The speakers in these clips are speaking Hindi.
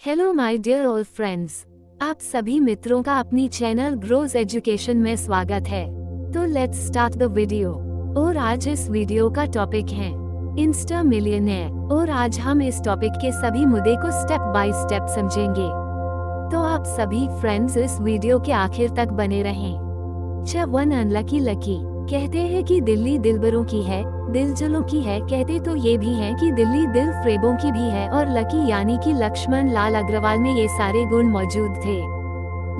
Hello my dear old friends, आप सभी मित्रों का अपनी चैनल ग्रोज एजुकेशन में स्वागत है। तो लेट्स स्टार्ट द वीडियो। और आज इस वीडियो का टॉपिक है इंस्टा मिलियनेयर, और आज हम इस टॉपिक के सभी मुद्दे को स्टेप बाय स्टेप समझेंगे। तो आप सभी फ्रेंड्स इस वीडियो के आखिर तक बने रहें। जब वन अनलकी लकी कहते हैं कि दिल्ली दिलबरों की है, दिलजलों की है, कहते तो ये भी है कि दिल्ली दिल फ्रेबों की भी है, और लकी यानी कि लक्ष्मण लाल अग्रवाल में ये सारे गुण मौजूद थे।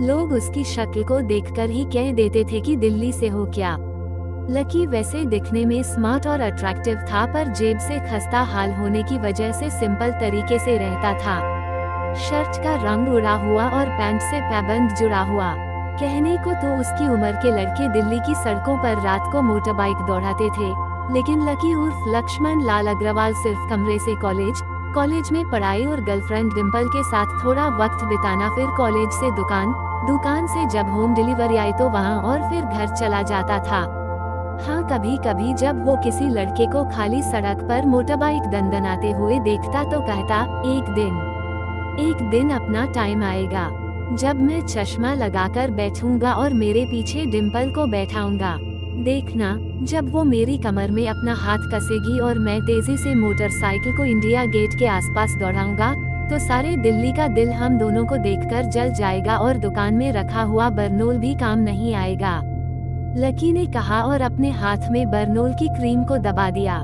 लोग उसकी शक्ल को देखकर ही कह देते थे कि दिल्ली से हो क्या। लकी वैसे दिखने में स्मार्ट और अट्रैक्टिव था, पर जेब से खस्ता हाल होने की वजह से सिंपल तरीके से रहता था। शर्ट का रंग उड़ा हुआ और पैंट से पैबंद जुड़ा हुआ। कहने को तो उसकी उम्र के लड़के दिल्ली की सड़कों पर रात को मोटर बाइक दौड़ाते थे, लेकिन लकी उर्फ लक्ष्मण लाल अग्रवाल सिर्फ कमरे से कॉलेज में पढ़ाई और गर्लफ्रेंड डिम्पल के साथ थोड़ा वक्त बिताना, फिर कॉलेज से दुकान से जब होम डिलीवरी आई तो वहाँ, और फिर घर चला जाता था। हाँ, कभी कभी जब वो किसी लड़के को खाली सड़क पर मोटरबाइक दंदनाते हुए देखता तो कहता, एक दिन अपना टाइम आएगा जब मैं चश्मा लगाकर बैठूंगा और मेरे पीछे डिम्पल को बैठाऊंगा। देखना, जब वो मेरी कमर में अपना हाथ कसेगी और मैं तेजी से मोटरसाइकिल को इंडिया गेट के आसपास दौड़ाऊंगा, तो सारे दिल्ली का दिल हम दोनों को देखकर जल जाएगा और दुकान में रखा हुआ बरनोल भी काम नहीं आएगा। लकी ने कहा और अपने हाथ में बरनोल की क्रीम को दबा दिया।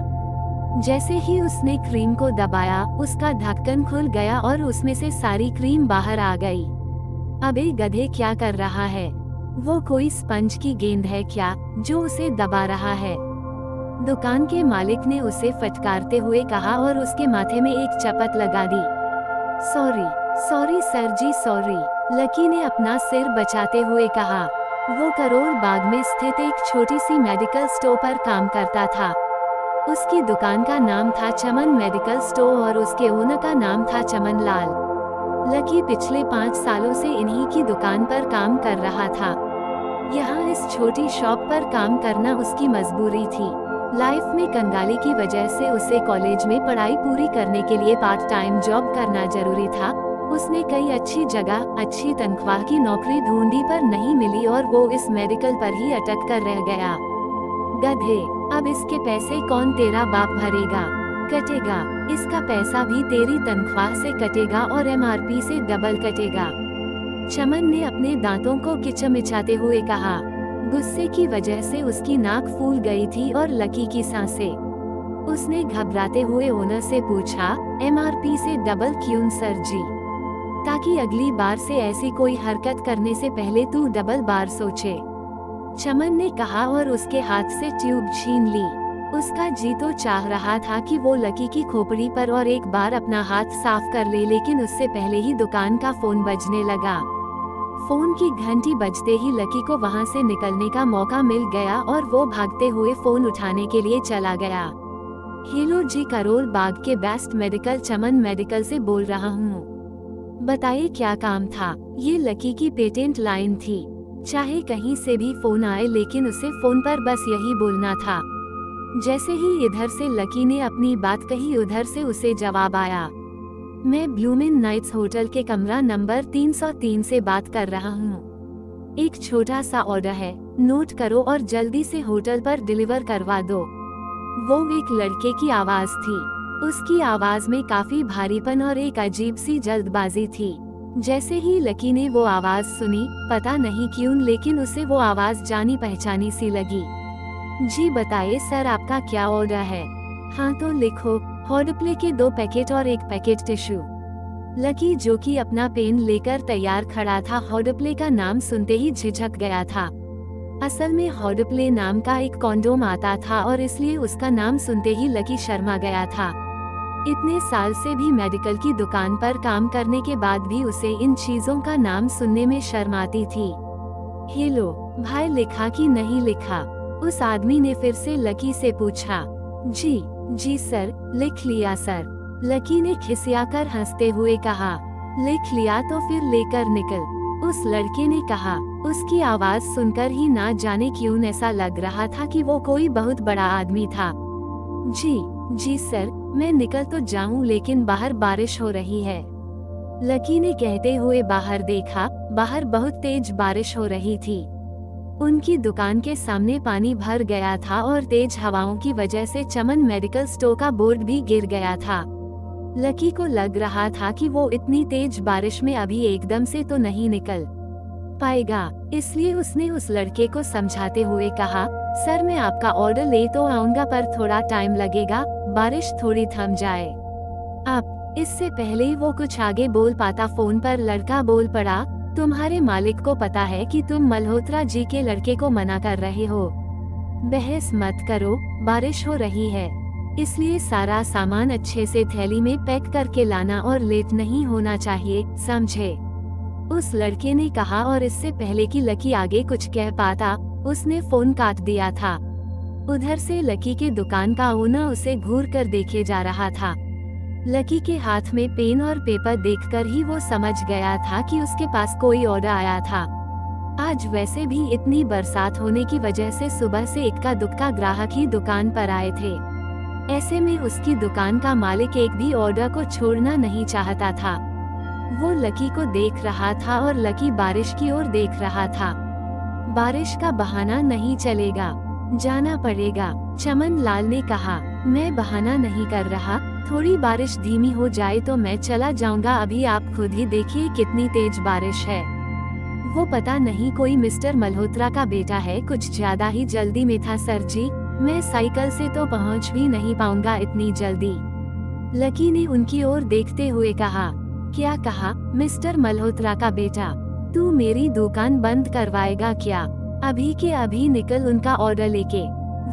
जैसे ही उसने क्रीम को दबाया, उसका ढक्कन खुल गया और उसमें से सारी क्रीम बाहर आ गई। अबे गधे, क्या कर रहा है? वो कोई स्पंज की गेंद है क्या जो उसे दबा रहा है? दुकान के मालिक ने उसे फटकारते हुए कहा और उसके माथे में एक चपत लगा दी। सॉरी सर जी, सॉरी, लकी ने अपना सिर बचाते हुए कहा। वो करोल बाग में स्थित एक छोटी सी मेडिकल स्टोर पर काम करता था। उसकी दुकान का नाम था चमन मेडिकल स्टोर और उसके ओनर का नाम था चमन लाल। लकी पिछले 5 सालों से इन्हीं की दुकान पर काम कर रहा था। यहाँ इस छोटी शॉप पर काम करना उसकी मजबूरी थी। लाइफ में कंगाली की वजह से उसे कॉलेज में पढ़ाई पूरी करने के लिए पार्ट टाइम जॉब करना जरूरी था। उसने कई अच्छी जगह अच्छी तनख्वाह की नौकरी ढूंढी, पर नहीं मिली और वो इस मेडिकल पर ही अटक कर रह गया। गधे, अब इसके पैसे कौन तेरा बाप भरेगा? कटेगा, इसका पैसा भी तेरी तनख्वाह से कटेगा और एमआरपी से डबल कटेगा। चमन ने अपने दांतों को किचमिचाते हुए कहा। गुस्से की वजह से उसकी नाक फूल गई थी और लकी की सांसें। उसने घबराते हुए ओनर से पूछा, एमआरपी से डबल क्यों सर जी? ताकि अगली बार से ऐसी कोई हरकत करने से पहले तू डबल बार सोचे, चमन ने कहा और उसके हाथ से ट्यूब छीन ली। उसका जी तो चाह रहा था कि वो लकी की खोपड़ी पर और एक बार अपना हाथ साफ कर ले, लेकिन उससे पहले ही दुकान का फोन बजने लगा। फोन की घंटी बजते ही लकी को वहां से निकलने का मौका मिल गया और वो भागते हुए फोन उठाने के लिए चला गया। हेलो जी, करोल बाग के बेस्ट मेडिकल चमन मेडिकल से बोल रहा हूँ। बताइए क्या काम था? ये लकी की पेटेंट लाइन थी, चाहे कहीं से भी फोन आए, लेकिन उसे फोन पर बस यही बोलना था। जैसे ही इधर से लकी ने अपनी बात कही, उधर से उसे जवाब आया। मैं ब्लूमिन नाइट्स होटल के कमरा नंबर 303 से बात कर रहा हूँ। एक छोटा सा ऑर्डर है, नोट करो और जल्दी से होटल पर डिलीवर करवा दो। वो एक लड़के की आवाज थी। उसकी आवाज में काफी भारीपन और एक अजीब सी जल्दबाजी थी। जैसे ही लकी ने वो आवाज सुनी, पता नहीं क्यों, लेकिन उसे वो आवाज जानी पहचानी सी लगी। जी बताइए सर, आपका क्या ऑर्डर है? हाँ तो लिखो, हॉटप्ले के 2 पैकेट और 1 पैकेट टिश्यू। लकी, जो कि अपना पेन लेकर तैयार खड़ा था, हॉटप्ले का नाम सुनते ही झिझक गया था। असल में हॉटप्ले नाम का एक कॉन्डोम आता था और इसलिए उसका नाम सुनते ही लकी शर्मा गया था। इतने साल से भी मेडिकल की दुकान पर काम करने के बाद भी उसे इन चीजों का नाम सुनने में शर्म आती थी। हेलो भाई, लिखा कि नहीं लिखा? उस आदमी ने फिर से लकी से पूछा। जी सर, लिख लिया सर, लकी ने खिसियाकर हंसते हुए कहा। लिख लिया तो फिर लेकर निकल, उस लड़के ने कहा। उसकी आवाज सुनकर ही ना जाने क्यों ऐसा लग रहा था कि वो कोई बहुत बड़ा आदमी था। जी सर, मैं निकल तो जाऊं, लेकिन बाहर बारिश हो रही है। लकी ने कहते हुए बाहर देखा। बाहर बहुत तेज बारिश हो रही थी। उनकी दुकान के सामने पानी भर गया था और तेज हवाओं की वजह से चमन मेडिकल स्टोर का बोर्ड भी गिर गया था। लकी को लग रहा था कि वो इतनी तेज बारिश में अभी एकदम से तो नहीं निकल पाएगा, इसलिए उसने उस लड़के को समझाते हुए कहा, सर मैं आपका ऑर्डर ले तो आऊंगा पर थोड़ा टाइम लगेगा, बारिश थोड़ी थम जाए। अब इससे पहले ही वो कुछ आगे बोल पाता फोन पर लड़का बोल पड़ा, तुम्हारे मालिक को पता है कि तुम मल्होत्रा जी के लड़के को मना कर रहे हो। बहस मत करो, बारिश हो रही है, इसलिए सारा सामान अच्छे से थैली में पैक करके लाना और लेट नहीं होना चाहिए, समझे? उस लड़के ने कहा और इससे पहले कि लकी आगे कुछ कह पाता, उसने फोन काट दिया था। उधर से लकी के दुकान का ओनर उसे घूर कर देखे जा रहा था। लकी के हाथ में पेन और पेपर देखकर ही वो समझ गया था कि उसके पास कोई ऑर्डर आया था। आज वैसे भी इतनी बरसात होने की वजह से सुबह से इक्का दुक्का ग्राहक ही दुकान पर आए थे। ऐसे में उसकी दुकान का मालिक एक भी ऑर्डर को छोड़ना नहीं चाहता था। वो लकी को देख रहा था और लकी बारिश की ओर देख रहा था। बारिश का बहाना नहीं चलेगा, जाना पड़ेगा, चमन लाल ने कहा। मैं बहाना नहीं कर रहा, थोड़ी बारिश धीमी हो जाए तो मैं चला जाऊंगा, अभी आप खुद ही देखिए कितनी तेज बारिश है। वो पता नहीं कोई मिस्टर मल्होत्रा का बेटा है, कुछ ज्यादा ही जल्दी में था सर जी, मैं साइकिल से तो पहुंच भी नहीं पाऊंगा इतनी जल्दी। लकी ने उनकी ओर देखते हुए कहा। क्या कहा? मिस्टर मल्होत्रा का बेटा? तू मेरी दुकान बंद करवाएगा क्या? अभी के अभी निकल उनका ऑर्डर लेके,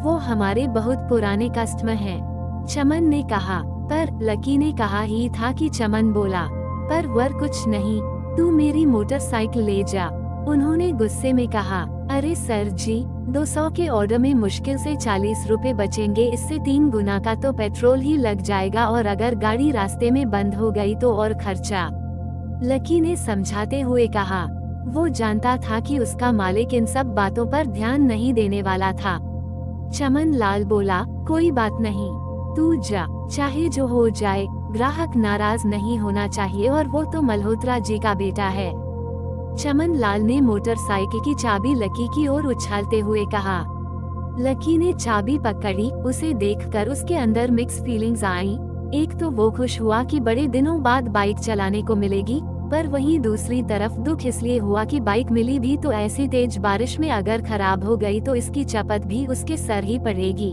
वो हमारे बहुत पुराने कस्टमर हैं, चमन ने कहा। पर लकी ने कहा ही था कि चमन बोला, पर वर कुछ नहीं, तू मेरी मोटरसाइकिल ले जा। उन्होंने गुस्से में कहा, अरे सर जी, 200 के ऑर्डर में मुश्किल से 40 रुपए बचेंगे, इससे 3 गुना का तो पेट्रोल ही लग जाएगा और अगर गाड़ी रास्ते में बंद हो गई तो और खर्चा। लकी ने समझाते हुए कहा। वो जानता था कि उसका मालिक इन सब बातों पर ध्यान नहीं देने वाला था। चमन लाल बोला, कोई बात नहीं, तू जा, चाहे जो हो जाए, ग्राहक नाराज नहीं होना चाहिए और वो तो मल्होत्रा जी का बेटा है। चमन लाल ने मोटरसाइकिल की चाबी लकी की ओर उछालते हुए कहा। लकी ने चाबी पकड़ी, उसे देखकर उसके अंदर मिक्स फीलिंग्स आई। एक तो वो खुश हुआ कि बड़े दिनों बाद बाइक चलाने को मिलेगी, पर वहीं दूसरी तरफ दुख इसलिए हुआ कि बाइक मिली भी तो ऐसी तेज बारिश में अगर खराब हो गई तो इसकी चपत भी उसके सर ही पड़ेगी।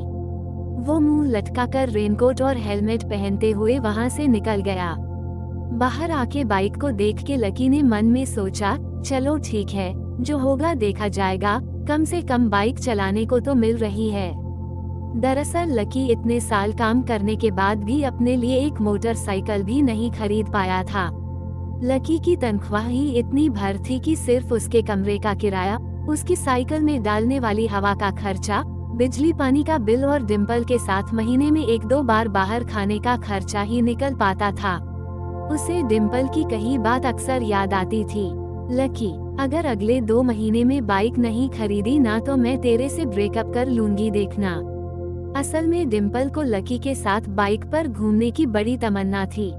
वो मुंह लटकाकर रेनकोट और हेलमेट पहनते हुए वहां से निकल गया। बाहर आके बाइक को देख के लकी ने मन में सोचा, चलो ठीक है, जो होगा देखा जाएगा, कम से कम बाइक चलाने को तो मिल रही है। दरअसल लकी इतने साल काम करने के बाद भी अपने लिए एक मोटरसाइकिल भी नहीं खरीद पाया था। लकी की तनख्वाह ही इतनी भर थी कि सिर्फ उसके कमरे का किराया, उसकी साइकिल में डालने वाली हवा का खर्चा, बिजली पानी का बिल और डिम्पल के साथ महीने में 1-2 बार बाहर खाने का खर्चा ही निकल पाता था। उसे डिम्पल की कही बात अक्सर याद आती थी, लकी, अगर अगले 2 महीने में बाइक नहीं खरीदी ना तो मैं तेरे से ब्रेकअप कर लूंगी देखना। असल में डिम्पल को लकी के साथ बाइक पर घूमने की बड़ी तमन्ना थी।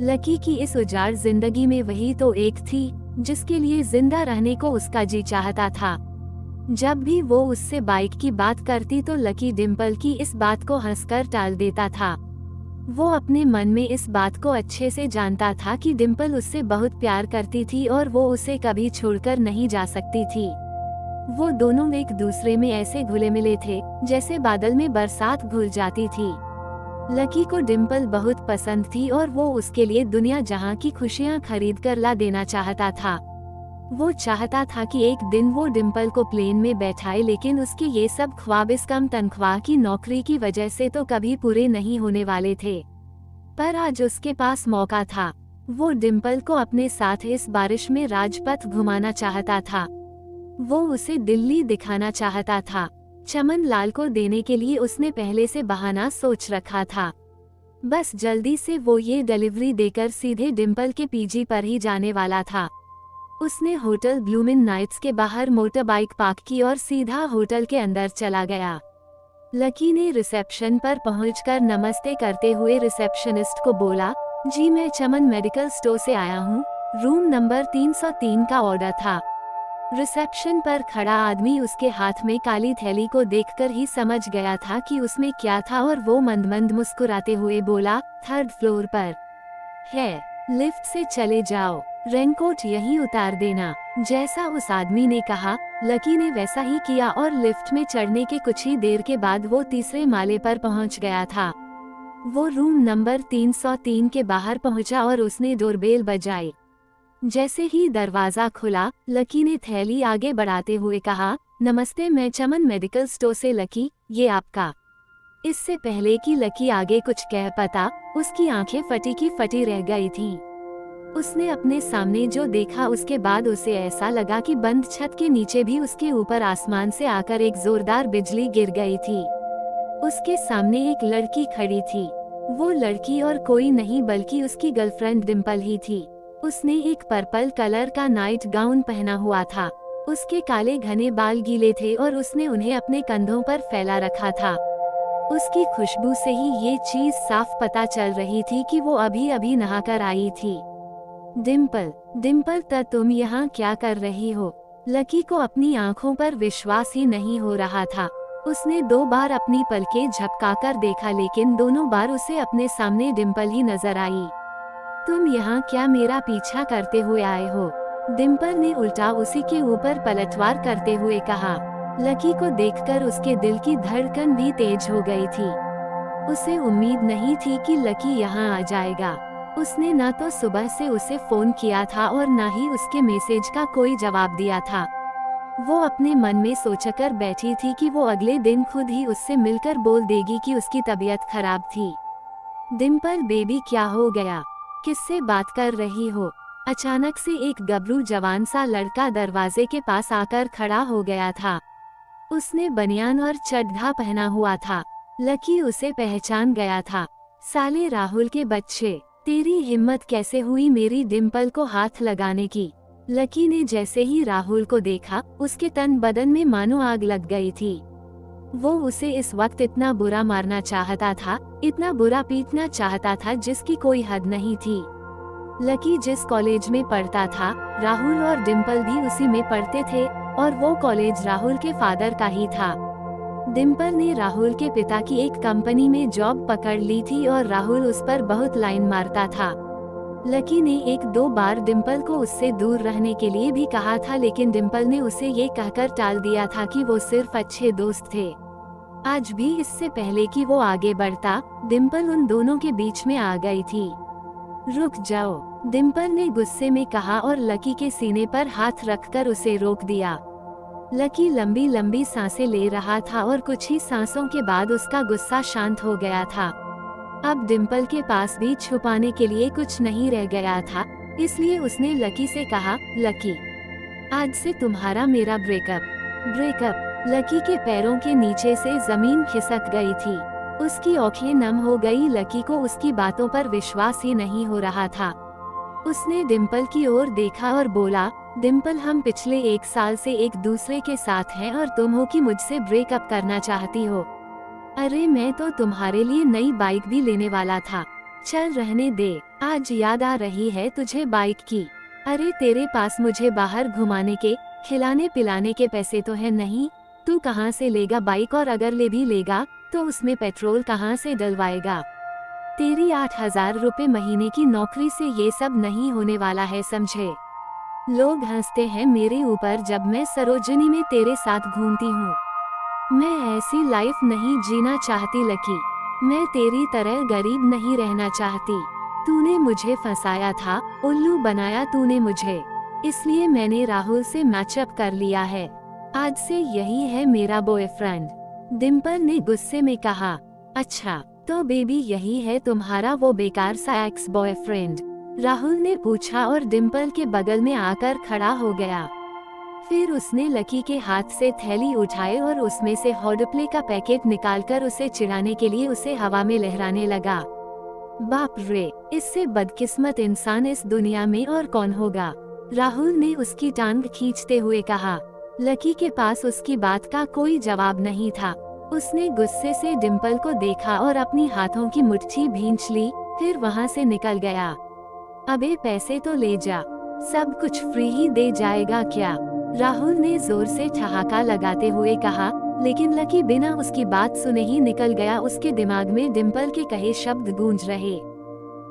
लकी की इस उजाड़ जिंदगी में वही तो एक थी जिसके लिए जिंदा रहने को उसका जी चाहता था। जब भी वो उससे बाइक की बात करती तो लकी डिम्पल की इस बात को हंसकर टाल देता था। वो अपने मन में इस बात को अच्छे से जानता था कि डिम्पल उससे बहुत प्यार करती थी और वो उसे कभी छोड़कर नहीं जा सकती थी। वो दोनों एक दूसरे में ऐसे घुले मिले थे जैसे बादल में बरसात घुल जाती थी। लकी को डिम्पल बहुत पसंद थी और वो उसके लिए दुनिया जहां की खुशियां खरीद कर ला देना चाहता था। वो चाहता था कि एक दिन वो डिम्पल को प्लेन में बैठाए, लेकिन उसके ये सब ख्वाब इस कम तनख्वाह की नौकरी की वजह से तो कभी पूरे नहीं होने वाले थे। पर आज उसके पास मौका था। वो डिम्पल को अपने साथ इस बारिश में राजपथ घुमाना चाहता था। वो उसे दिल्ली दिखाना चाहता था। चमन लाल को देने के लिए उसने पहले से बहाना सोच रखा था। बस जल्दी से वो ये डिलीवरी देकर सीधे डिम्पल के पीजी पर ही जाने वाला था। उसने होटल ब्लूमिन नाइट्स के बाहर मोटर बाइक पार्क की और सीधा होटल के अंदर चला गया। लकी ने रिसेप्शन पर पहुंचकर नमस्ते करते हुए रिसेप्शनिस्ट को बोला, जी मैं चमन मेडिकल स्टोर से आया हूँ। रूम नंबर 303 का ऑर्डर था। रिसेप्शन पर खड़ा आदमी उसके हाथ में काली थैली को देखकर ही समझ गया था कि उसमें क्या था और वो मंद मंद मुस्कुराते हुए बोला, 3rd फ्लोर पर है, लिफ्ट से चले जाओ, रेनकोट यहीं उतार देना। जैसा उस आदमी ने कहा, लकी ने वैसा ही किया और लिफ्ट में चढ़ने के कुछ ही देर के बाद वो तीसरे माले पर पहुंच गया था। वो रूम नंबर 303 के बाहर पहुंचा और उसने डोरबेल बजाई। जैसे ही दरवाजा खुला, लकी ने थैली आगे बढ़ाते हुए कहा, नमस्ते मैं चमन मेडिकल स्टोर से लकी, ये आपका। इससे पहले कि लकी आगे कुछ कह पाता, उसकी आंखें फटी की फटी रह गई थीं। उसने अपने सामने जो देखा उसके बाद उसे ऐसा लगा कि बंद छत के नीचे भी उसके ऊपर आसमान से आकर एक जोरदार बिजली गिर गई थी। उसके सामने एक लड़की खड़ी थी। वो लड़की और कोई नहीं बल्कि उसकी गर्लफ्रेंड डिम्पल ही थी। उसने एक पर्पल कलर का नाइट गाउन पहना हुआ था। उसके काले घने बाल गीले थे और उसने उन्हें अपने कंधों पर फैला रखा था। उसकी खुशबू से ही ये चीज साफ पता चल रही थी कि वो अभी अभी नहाकर आई थी। डिम्पल, डिम्पल तुम यहाँ क्या कर रही हो? लकी को अपनी आंखों पर विश्वास ही नहीं हो रहा था। उसने 2 बार अपनी पलकें झपकाकर देखा लेकिन दोनों बार उसे अपने सामने डिम्पल ही नजर आई। तुम यहाँ क्या मेरा पीछा करते हुए आए हो? डिम्पल ने उल्टा उसी के ऊपर पलटवार करते हुए कहा। लकी को देखकर उसके दिल की धड़कन भी तेज हो गई थी। उसे उम्मीद नहीं थी कि लकी यहाँ आ जाएगा। उसने ना तो सुबह से उसे फोन किया था और ना ही उसके मैसेज का कोई जवाब दिया था। वो अपने मन में सोचकर बैठी थी कि वो अगले दिन खुद ही उससे मिलकर बोल देगी कि उसकी तबीयत खराब थी। डिम्पल बेबी क्या हो गया? किससे बात कर रही हो? अचानक से एक गबरू जवान सा लड़का दरवाजे के पास आकर खड़ा हो गया था। उसने बनियान और चड्ढा पहना हुआ था। लकी उसे पहचान गया था। साले राहुल के बच्चे, तेरी हिम्मत कैसे हुई मेरी डिम्पल को हाथ लगाने की? लकी ने जैसे ही राहुल को देखा, उसके तन बदन में मानो आग लग गई थी। वो उसे इस वक्त इतना बुरा मारना चाहता था, इतना बुरा पीटना चाहता था जिसकी कोई हद नहीं थी। लकी जिस कॉलेज में पढ़ता था, राहुल और डिम्पल भी उसी में पढ़ते थे और वो कॉलेज राहुल के फादर का ही था। डिम्पल ने राहुल के पिता की एक कंपनी में जॉब पकड़ ली थी और राहुल उस पर बहुत लाइन मारता था। लकी ने 1-2 बार डिम्पल को उससे दूर रहने के लिए भी कहा था लेकिन डिम्पल ने उसे ये कहकर टाल दिया था कि वो सिर्फ अच्छे दोस्त थे। आज भी इससे पहले कि वो आगे बढ़ता, डिम्पल उन दोनों के बीच में आ गई थी। रुक जाओ, डिम्पल ने गुस्से में कहा और लकी के सीने पर हाथ रखकर उसे रोक दिया। लकी लंबी लंबी सांसें ले रहा था और कुछ ही सांसों के बाद उसका गुस्सा शांत हो गया था। अब डिम्पल के पास भी छुपाने के लिए कुछ नहीं रह गया था, इसलिए उसने लकी से कहा, लकी, आज से तुम्हारा मेरा ब्रेकअप। लकी के पैरों के नीचे से जमीन खिसक गई थी। उसकी आंखें नम हो गई। लकी को उसकी बातों पर विश्वास ही नहीं हो रहा था। उसने डिम्पल की ओर देखा और बोला, डिम्पल हम पिछले 1 साल से एक दूसरे के साथ हैं और तुम हो कि मुझसे ब्रेकअप करना चाहती हो। अरे मैं तो तुम्हारे लिए नई बाइक भी लेने वाला था। चल रहने दे, आज याद आ रही है तुझे बाइक की। अरे तेरे पास मुझे बाहर घुमाने के, खिलाने पिलाने के पैसे तो है नहीं। तू कहाँ से लेगा बाइक और अगर ले भी लेगा तो उसमें पेट्रोल कहाँ से डलवाएगा? तेरी 8,000 रुपए महीने की नौकरी से ये सब नहीं होने वाला है, समझे? लोग हंसते हैं मेरे ऊपर जब मैं सरोजनी में तेरे साथ घूमती हूँ। मैं ऐसी लाइफ नहीं जीना चाहती लकी। मैं तेरी तरह गरीब नहीं रहना चाहती। तूने मुझे फंसाया था, उल्लू बनाया तूने मुझे, इसलिए मैंने राहुल से मैचअप कर लिया है। आज से यही है मेरा बॉयफ्रेंड। डिम्पल ने गुस्से में कहा। अच्छा, तो बेबी यही है तुम्हारा वो बेकार सा एक्स बॉयफ्रेंड? राहुल ने पूछा और डिम्पल के बगल में आकर खड़ा हो गया। फिर उसने लकी के हाथ से थैली उठाई और उसमें से हॉटप्ले का पैकेट निकालकर उसे चिढ़ाने के लिए उसे हवा में लहराने लगा। बाप रे, इससे बदकिस्मत इंसान इस दुनिया में और कौन होगा? राहुल ने उसकी टांग खींचते हुए कहा। लकी के पास उसकी बात का कोई जवाब नहीं था। उसने गुस्से से डिम्पल को देखा और अपनी हाथों की मुट्ठी भींच ली फिर वहां से निकल गया। अबे पैसे तो ले जा, सब कुछ फ्री ही दे जाएगा क्या? राहुल ने जोर से ठहाका लगाते हुए कहा, लेकिन लकी बिना उसकी बात सुने ही निकल गया। उसके दिमाग में डिम्पल के कहे शब्द गूंज रहे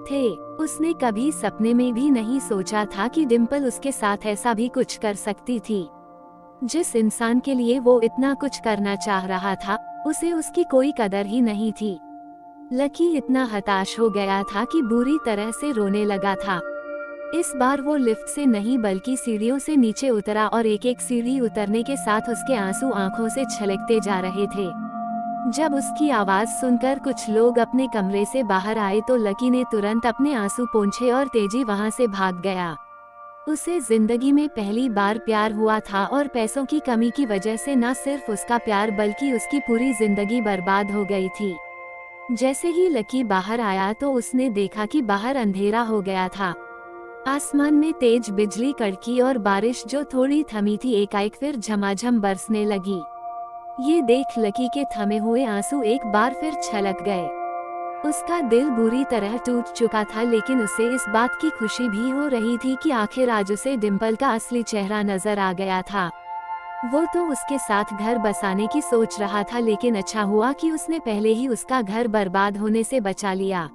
थे। उसने कभी सपने में भी नहीं सोचा था कि डिम्पल उसके साथ ऐसा भी कुछ कर सकती थी। जिस इंसान के लिए वो इतना कुछ करना चाह रहा था, उसे उसकी कोई कदर ही नहीं थी। लकी इतना हताश हो गया था कि बुरी तरह से रोने लगा था। इस बार वो लिफ्ट से नहीं बल्कि सीढ़ियों से नीचे उतरा और एक एक सीढ़ी उतरने के साथ उसके आंसू आंखों से छलकते जा रहे थे। जब उसकी आवाज सुनकर कुछ लोग अपने कमरे से बाहर आए तो लकी ने तुरंत अपने आंसू पोंछे और तेजी वहां से भाग गया। उसे जिंदगी में पहली बार प्यार हुआ था और पैसों की कमी की वजह से न सिर्फ उसका प्यार बल्कि उसकी पूरी जिंदगी बर्बाद हो गई थी। जैसे ही लकी बाहर आया तो उसने देखा कि बाहर अंधेरा हो गया था। आसमान में तेज बिजली कड़की और बारिश जो थोड़ी थमी थी एकाएक फिर झमाझम बरसने लगी। ये देख लकी के थमे हुए आंसू एक बार फिर छलक गए। उसका दिल बुरी तरह टूट चुका था, लेकिन उसे इस बात की खुशी भी हो रही थी कि आखिर आज उसे डिम्पल का असली चेहरा नजर आ गया था। वो तो उसके साथ घर बसाने की सोच रहा था, लेकिन अच्छा हुआ कि उसने पहले ही उसका घर बर्बाद होने से बचा लिया।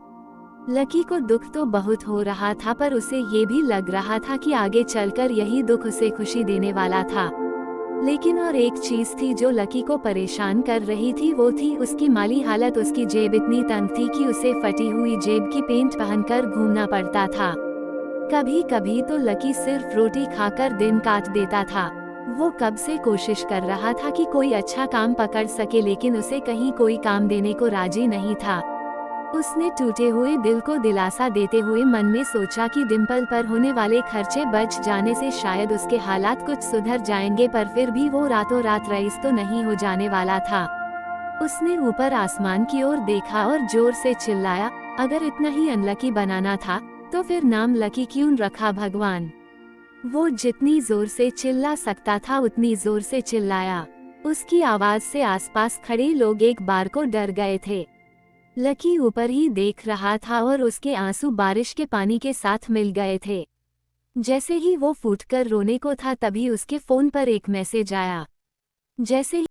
लकी को दुख तो बहुत हो रहा था, पर उसे ये भी लग रहा था कि आगे चलकर यही दुख उसे खुशी देने वाला था। लेकिन और एक चीज थी जो लकी को परेशान कर रही थी, वो थी उसकी माली हालत। उसकी जेब इतनी तंग थी कि उसे फटी हुई जेब की पेंट पहनकर घूमना पड़ता था। कभी कभी तो लकी सिर्फ रोटी खाकर दिन काट देता था। वो कब से कोशिश कर रहा था कि कोई अच्छा काम पकड़ सके, लेकिन उसे कहीं कोई काम देने को राजी नहीं था। उसने टूटे हुए दिल को दिलासा देते हुए मन में सोचा कि डिम्पल पर होने वाले खर्चे बच जाने से शायद उसके हालात कुछ सुधर जाएंगे, पर फिर भी वो रातों रात रईस तो नहीं हो जाने वाला था। उसने ऊपर आसमान की ओर देखा और जोर से चिल्लाया, अगर इतना ही अनलकी बनाना था तो फिर नाम लकी क्यों रखा भगवान। वो जितनी जोर से चिल्ला सकता था उतनी जोर से चिल्लाया। उसकी आवाज से आसपास खड़े लोग एक बार को डर गए थे। लकी ऊपर ही देख रहा था और उसके आंसू बारिश के पानी के साथ मिल गए थे। जैसे ही वो फूटकर रोने को था तभी उसके फोन पर एक मैसेज आया। जैसे ही